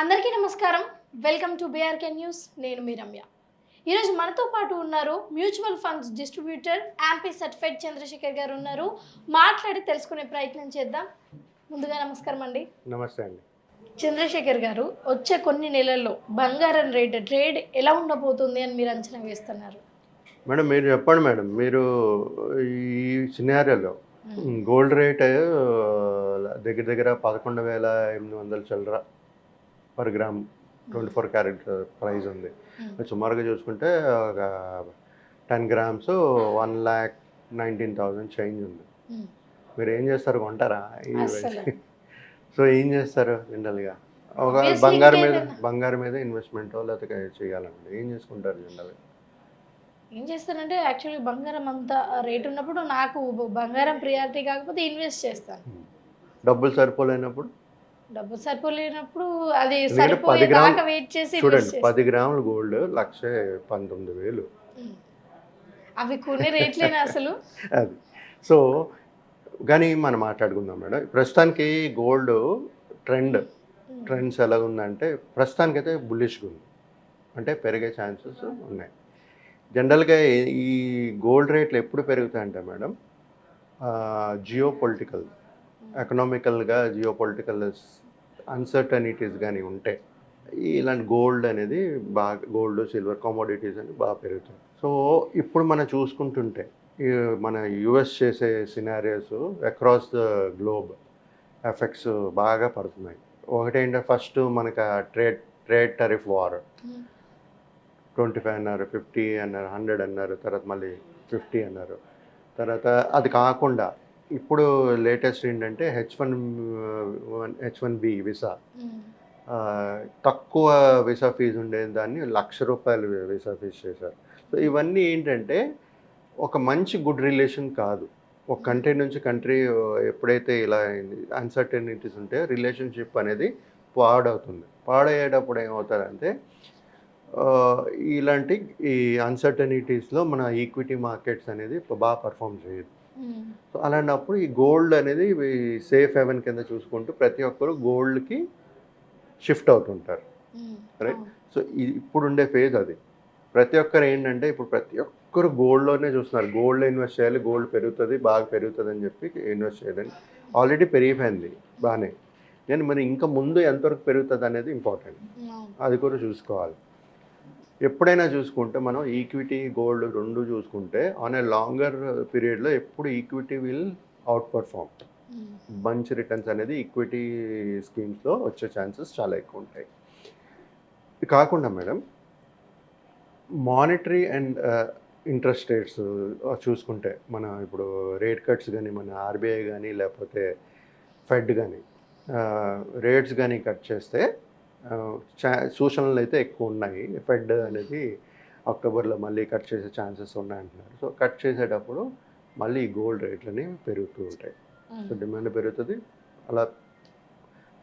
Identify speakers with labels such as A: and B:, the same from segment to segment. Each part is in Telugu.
A: అందరికీ నమస్కారం. Welcome to BRK news. నేను మీ రమ్య. ఈరోజు మనతో పాటు ఉన్నారు mutual funds distributor AMFI certified Chandrashekar గారు ఉన్నారు. మాట్లాడి తెలుసుకునే ప్రయత్నం చేద్దాం. ముందుగా నమస్కారం అండి.
B: నమస్తే అండి.
A: చంద్రశేఖర్ గారు, వచ్చే కొన్ని నెలల్లో బంగారం ట్రేడ్ ఎలా ఉండబోతుంది అని మీరు అంచనా వేస్తున్నారు?
B: మేడం మీరు చెప్పండి మేడం. మీరు ఈ సినారియోలో గోల్డ్ రేట్ దగ్గర దగ్గర 11,800 చిల్లర పర్ గ్రామ్ 24 క్యారెట్ ప్రైస్ ఉంది. సుమారుగా చూసుకుంటే ఒక 10 గ్రామ్స్ 1,19,000 చేంజ్ ఉంది. మీరు ఏం చేస్తారు, కొంటారా? సో ఏం చేస్తారు జనరల్గా? ఒక బంగారం మీద ఇన్వెస్ట్మెంటో లేకపోతే చేయాలండి, ఏం చేసుకుంటారు జనరల్గా?
A: ఏం చేస్తానంటే యాక్చువల్లీ బంగారం అంత రేట్ ఉన్నప్పుడు నాకు బంగారం ప్రియారిటీ కాకపోతే ఇన్వెస్ట్ చేస్తాను.
B: డబ్బులు సరిపోలేనప్పుడు
A: అది సరిపోయేదాకా వెయిట్ చేసి
B: చూడండి, 10 గ్రాముల గోల్డ్ 1,19,000.
A: అవి కొనే రేట్లేనా అసలు?
B: అది సో కానీ మనం మాట్లాడుకుందాం మేడం. ప్రస్తుతానికి గోల్డ్ ట్రెండ్స్ ఎలా ఉందంటే ప్రస్తుతానికైతే బుల్లిష్గా ఉంది, అంటే పెరిగే ఛాన్సెస్ ఉన్నాయి. జనరల్గా ఈ గోల్డ్ రేట్లు ఎప్పుడు పెరుగుతాయంటే మేడం, ఎకనామికల్గా జియోపొలిటికల్ అన్సర్టనిటీస్ కానీ ఉంటే ఇలాంటి గోల్డ్ అనేది గోల్డ్ సిల్వర్ కమోడిటీస్ అని బాగా పెరుగుతాయి. సో ఇప్పుడు మనం చూసుకుంటుంటే మన యుఎస్ చేసే scenarios across the globe effects బాగా పడుతున్నాయి. ఒకటేంటే ఫస్ట్ మనకు ట్రేడ్ టరిఫ్ వార్ 25 అన్నారు, 50 అన్నారు, 100 అన్నారు, తర్వాత మళ్ళీ 50 అన్నారు. తర్వాత అది కాకుండా ఇప్పుడు లేటెస్ట్ ఏంటంటే H1B వీసా, తక్కువ వీసా ఫీజు ఉండేది దాన్ని ₹1,00,000 వీసా ఫీజు చేశారు. సో ఇవన్నీ ఏంటంటే ఒక మంచి గుడ్ రిలేషన్ కాదు. ఒక కంట్రీ నుంచి కంట్రీ ఎప్పుడైతే ఇలా అన్సర్టనిటీస్ ఉంటే రిలేషన్షిప్ అనేది పాడవుతుంది. పాడయ్యేటప్పుడు ఏమవుతారంటే ఇలాంటి ఈ అన్సర్టనిటీస్లో మన ఈక్విటీ మార్కెట్స్ అనేది బాగా పర్ఫామ్ చేయదు. సో అలాంటప్పుడు ఈ గోల్డ్ అనేది సేఫ్ హెవెన్ కింద చూసుకుంటూ ప్రతి ఒక్కరు గోల్డ్కి షిఫ్ట్ అవుతుంటారు, రైట్? సో ఇప్పుడు ఉండే ఫేజ్ అది. ప్రతి ఒక్కరు ఏంటంటే ఇప్పుడు ప్రతి ఒక్కరు గోల్డ్లోనే చూస్తున్నారు. గోల్డ్లో ఇన్వెస్ట్ చేయాలి, గోల్డ్ పెరుగుతుంది, బాగా పెరుగుతుంది అని చెప్పి ఇన్వెస్ట్ చేయాలని. ఆల్రెడీ పెరిగిపోయింది బాగానే, నేను మరి ఇంకా ముందు ఎంతవరకు పెరుగుతుంది అనేది ఇంపార్టెంట్, అది కూడా చూసుకోవాలి. ఎప్పుడైనా చూసుకుంటే మనం ఈక్విటీ గోల్డ్ రెండు చూసుకుంటే ఆన్ ఏ లాంగర్ పీరియడ్లో ఎప్పుడు ఈక్విటీ విల్ అవుట్ పర్ఫార్మ్. మంచి రిటర్న్స్ అనేది ఈక్విటీ స్కీమ్స్లో వచ్చే ఛాన్సెస్ చాలా ఎక్కువ ఉంటాయి. ఇది కాకుండా madam monetary and interest rates చూసుకుంటే మన ఇప్పుడు రేట్ కట్స్ కానీ మన ఆర్బీఐ కానీ లేకపోతే ఫెడ్ కానీ రేట్స్ కానీ కట్ చేస్తే సూచనలు అయితే ఎక్కువ ఉన్నాయి. ఫెడ్ అనేది అక్టోబర్లో మళ్ళీ కట్ చేసే ఛాన్సెస్ ఉన్నాయంటున్నారు. సో కట్ చేసేటప్పుడు మళ్ళీ గోల్డ్ రేట్లని పెరుగుతూ ఉంటాయి. సో డిమాండ్ పెరుగుతుంది, అలా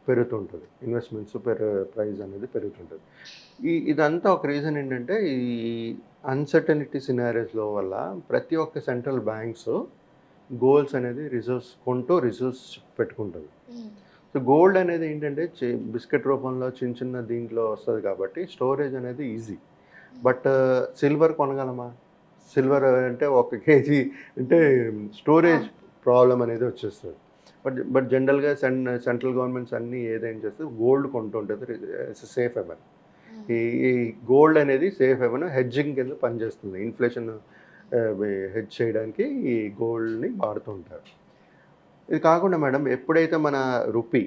B: పెరుగుతుంటుంది, ఇన్వెస్ట్మెంట్స్ ప్రైస్ అనేది పెరుగుతుంటుంది. ఇదంతా ఒక రీజన్ ఏంటంటే ఈ అన్సర్టనిటీ సినారియోస్లో వల్ల ప్రతి ఒక్క సెంట్రల్ బ్యాంక్స్ గోల్డ్స్ అనేది రిజర్వ్స్ పెట్టుకుంటుంది. సో గోల్డ్ అనేది ఏంటంటే బిస్కెట్ రూపంలో చిన్న దీంట్లో వస్తుంది కాబట్టి స్టోరేజ్ అనేది ఈజీ. బట్ సిల్వర్ కొనగలమా? సిల్వర్ అంటే 1 కేజీ అంటే స్టోరేజ్ ప్రాబ్లం అనేది వచ్చేస్తుంది. బట్ జనరల్గా సెంట్రల్ గవర్నమెంట్స్ అన్నీ ఏదైనా చేస్తే గోల్డ్ కొంటుంటుంది సేఫ్ హెవెన్. ఈ గోల్డ్ అనేది సేఫ్ హెవెన్, హెడ్జింగ్ కింద పనిచేస్తుంది. ఇన్ఫ్లేషన్ హెడ్జ్ చేయడానికి ఈ గోల్డ్ని వాడుతుంటారు. ఇది కాకుండా మేడం ఎప్పుడైతే మన rupee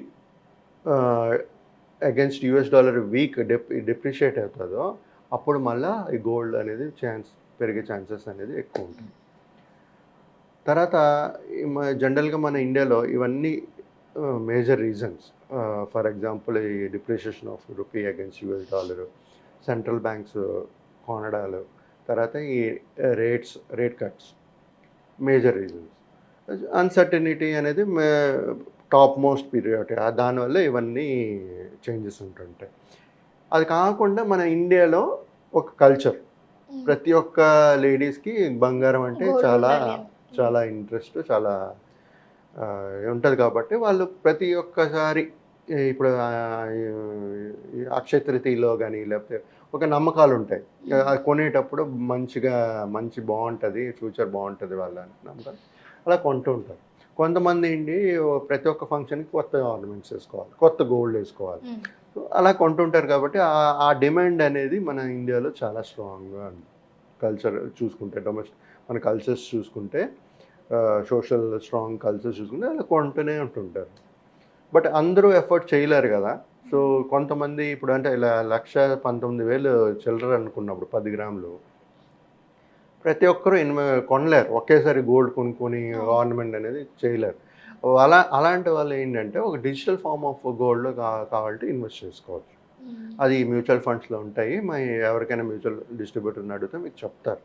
B: against US dollar depreciate అవుతుందో అప్పుడు మళ్ళీ ఈ గోల్డ్ అనేది పెరిగే ఛాన్సెస్ అనేది ఎక్కువ ఉంటుంది. తర్వాత జనరల్గా మన ఇండియాలో ఇవన్నీ మేజర్ రీజన్స్. ఫర్ ఎగ్జాంపుల్ ఈ depreciation of rupee against US dollar, central banks కొనడాలు, తర్వాత ఈ rate cuts major reasons. Uncertainty అనేది టాప్ మోస్ట్ పీరియడ్, దానివల్ల ఇవన్నీ చేంజెస్ ఉంటుంటాయి. అది కాకుండా మన ఇండియాలో ఒక కల్చర్, ప్రతి ఒక్క లేడీస్కి బంగారం అంటే చాలా చాలా ఇంట్రెస్ట్, చాలా ఉంటుంది. కాబట్టి వాళ్ళు ప్రతి ఒక్కసారి ఇప్పుడు అక్షయ తృతీయలో కానీ లేకపోతే ఒక నమ్మకాలు ఉంటాయి. అది కొనేటప్పుడు మంచి బాగుంటుంది, ఫ్యూచర్ బాగుంటుంది వాళ్ళ నమ్మకాలు అలా కొంటూ ఉంటారు. కొంతమంది ఏంటి ప్రతి ఒక్క ఫంక్షన్కి కొత్త ఆర్నమెంట్స్ వేసుకోవాలి, కొత్త గోల్డ్ వేసుకోవాలి. సో అలా కొంటుంటారు కాబట్టి ఆ డిమాండ్ అనేది మన ఇండియాలో చాలా స్ట్రాంగ్గా ఉంది. కల్చర్ చూసుకుంటే మన కల్చర్స్ చూసుకుంటే సోషల్ స్ట్రాంగ్ కల్చర్స్ చూసుకుంటే అలా కొంటూనే ఉంటుంటారు. బట్ అందరూ ఎఫర్ట్ చేయలేరు కదా. సో కొంతమంది ఇప్పుడు అంటే ఇలా 1,19,000 చిల్లర అనుకున్నప్పుడు 10 గ్రాములు ప్రతి ఒక్కరూ కొనలేరు, ఒకేసారి గోల్డ్ కొనుక్కొని ఆర్నమెంట్ అనేది చేయలేరు. అలాంటి వాళ్ళు ఏంటంటే ఒక డిజిటల్ ఫార్మ్ ఆఫ్ గోల్డ్లో కావాలంటే ఇన్వెస్ట్ చేసుకోవచ్చు. అది మ్యూచువల్ ఫండ్స్లో ఉంటాయి. ఎవరికైనా మ్యూచువల్ డిస్ట్రిబ్యూటర్ని అడిగితే మీకు చెప్తారు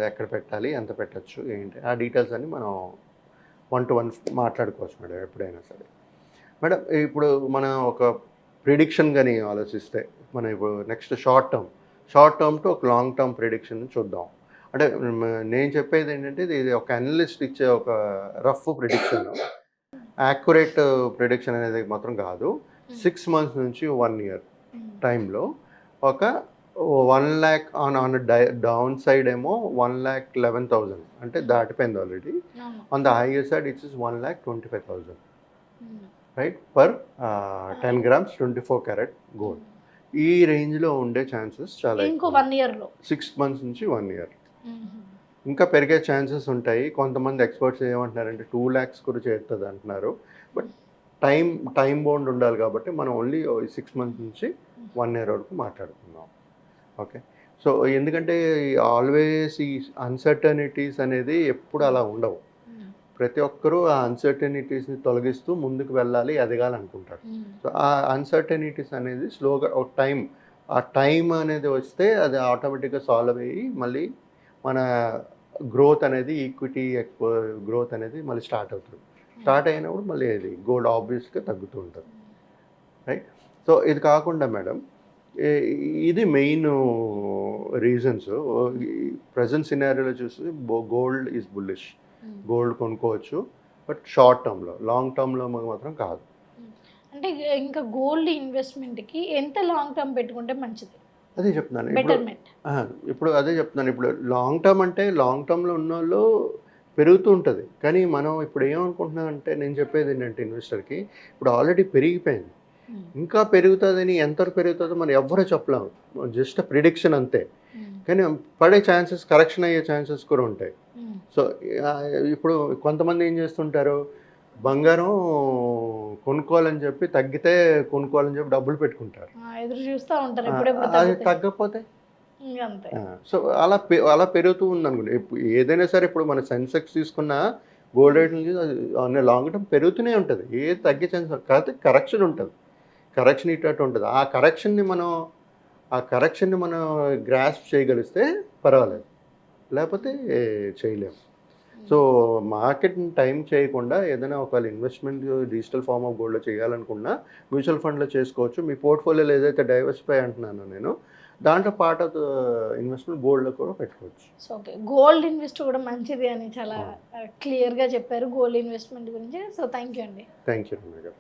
B: ఎక్కడ పెట్టాలి, ఎంత పెట్టచ్చు, ఏంటి ఆ డీటెయిల్స్ అన్ని మనం 1-to-1 మాట్లాడుకోవచ్చు మేడం ఎప్పుడైనా సరే. మేడం ఇప్పుడు మనం ఒక ప్రిడిక్షన్ కానీ ఆలోచిస్తే మనం ఇప్పుడు నెక్స్ట్ షార్ట్ టర్మ్ టు ఒక లాంగ్ టర్మ్ ప్రిడిక్షన్ చూద్దాం. అంటే నేను చెప్పేది ఏంటంటే ఇది ఒక అనలిస్ట్ ఇచ్చే ఒక రఫ్ ప్రిడిక్షన్, యాక్యురేట్ ప్రిడిక్షన్ అనేది మాత్రం కాదు. 6 months నుంచి 1 year టైంలో ఒక 1 lakh ఆన్ డౌన్ సైడ్ ఏమో 1,11,000 అంటే దాటిపోయింది already. On the higher side it's 1,25,000 right per 10 grams 24 karat gold. ఈ రేంజ్లో ఉండే ఛాన్సెస్ చాలా
A: ఇంకో 1 yearలో
B: 6 months నుంచి 1 year ఇంకా పెరిగే ఛాన్సెస్ ఉంటాయి. కొంతమంది ఎక్స్పర్ట్స్ ఏమంటున్నారంటే 2 lakhs కూడా చేరుతుంది అంటున్నారు. బట్ టైం బౌండ్ ఉండాలి కాబట్టి మనం ఓన్లీ 6 months నుంచి 1 year వరకు మాట్లాడుకుందాం. ఓకే. సో ఎందుకంటే ఆల్వేస్ ఈ అన్సర్టనిటీస్ అనేది ఎప్పుడు అలా ఉండవు. ప్రతి ఒక్కరూ ఆ అన్సర్టనిటీస్ని తొలగిస్తూ ముందుకు వెళ్ళాలి, ఎదగాలనుకుంటారు. సో ఆ అన్సర్టనిటీస్ అనేది స్లోగా ఒక టైం అనేది వస్తే అది ఆటోమేటిక్గా సాల్వ్ అయ్యి మళ్ళీ మన గ్రోత్ అనేది ఈక్విటీ గ్రోత్ అనేది మళ్ళీ స్టార్ట్ అవుతుంది. స్టార్ట్ అయినప్పుడు మళ్ళీ అది గోల్డ్ ఆబ్వియస్గా తగ్గుతూ ఉంటుంది, రైట్. సో ఇది కాకుండా మేడం ఇది మెయిన్ రీజన్స్. ప్రజెంట్ సినారియోలో చూస్తే గోల్డ్ ఈజ్ బుల్లిష్, గోల్డ్ కొనుక్కోవచ్చు, బట్ షార్ట్ టర్మ్లో, లాంగ్ టర్మ్లో మాత్రం కాదు.
A: అంటే ఇంకా గోల్డ్ ఇన్వెస్ట్మెంట్కి ఎంత లాంగ్ టర్మ్ పెట్టుకుంటే మంచిది?
B: అదే చెప్తున్నాను
A: బెటర్మెంట్.
B: అదే చెప్తున్నాను ఇప్పుడు లాంగ్ టర్మ్ అంటే లాంగ్ టర్మ్లో ఉన్న వాళ్ళు పెరుగుతూ ఉంటుంది. కానీ మనం ఇప్పుడు ఏమనుకుంటున్నాం అంటే నేను చెప్పేది ఏంటంటే ఇన్వెస్టర్కి ఇప్పుడు ఆల్రెడీ పెరిగిపోయింది, ఇంకా పెరుగుతుందని ఎంతవరకు పెరుగుతుందో మనం ఎవ్వరూ చెప్పలేము, జస్ట్ ప్రిడిక్షన్ అంతే. కానీ పడే ఛాన్సెస్, కరెక్షన్ అయ్యే ఛాన్సెస్ కూడా ఉంటాయి. సో ఇప్పుడు కొంతమంది ఏం చేస్తుంటారు, బంగారం కొనుక్కోవాలని చెప్పి తగ్గితే కొనుక్కోవాలని చెప్పి డబ్బులు పెట్టుకుంటారు,
A: ఎదురు చూస్తూ ఉంటారు
B: అది తగ్గకపోతే
A: అంతే.
B: సో అలా పెరుగుతూ ఉంది అనుకోండి. ఏదైనా సరే ఇప్పుడు మన సెన్సెక్స్ తీసుకున్న గోల్డ్ రేట్ నుంచి లాంగ్ టర్మ్ పెరుగుతూనే ఉంటుంది, ఏది తగ్గే ఛాన్స్ కాకపోతే కరెక్షన్ ఉంటుంది, కరెక్షన్ ఇటు ఉంటుంది. ఆ కరెక్షన్ని మనం గ్రాస్ప్ చేయగలిస్తే పర్వాలేదు, లేకపోతే చేయలేము. సో మార్కెట్ని టైం చేయకుండా ఏదైనా ఒకవేళ ఇన్వెస్ట్మెంట్ డిజిటల్ ఫార్మ్ ఆఫ్ గోల్డ్లో చేయాలనుకున్నా మ్యూచువల్ ఫండ్లో చేసుకోవచ్చు. మీ పోర్ట్ఫోలియోలో ఏదైతే డైవర్సిఫై అంటున్నానో నేను, దాంట్లో పార్ట్ ఆఫ్ ఇన్వెస్ట్మెంట్ గోల్డ్లో కూడా పెట్టుకోవచ్చు.
A: సో ఓకే, గోల్డ్ ఇన్వెస్ట్ కూడా మంచిది అని చాలా క్లియర్గా చెప్పారు గోల్డ్ ఇన్వెస్ట్మెంట్ గురించి. సో థ్యాంక్ యూ అండి.
B: థ్యాంక్ యూ రమ్య గారు.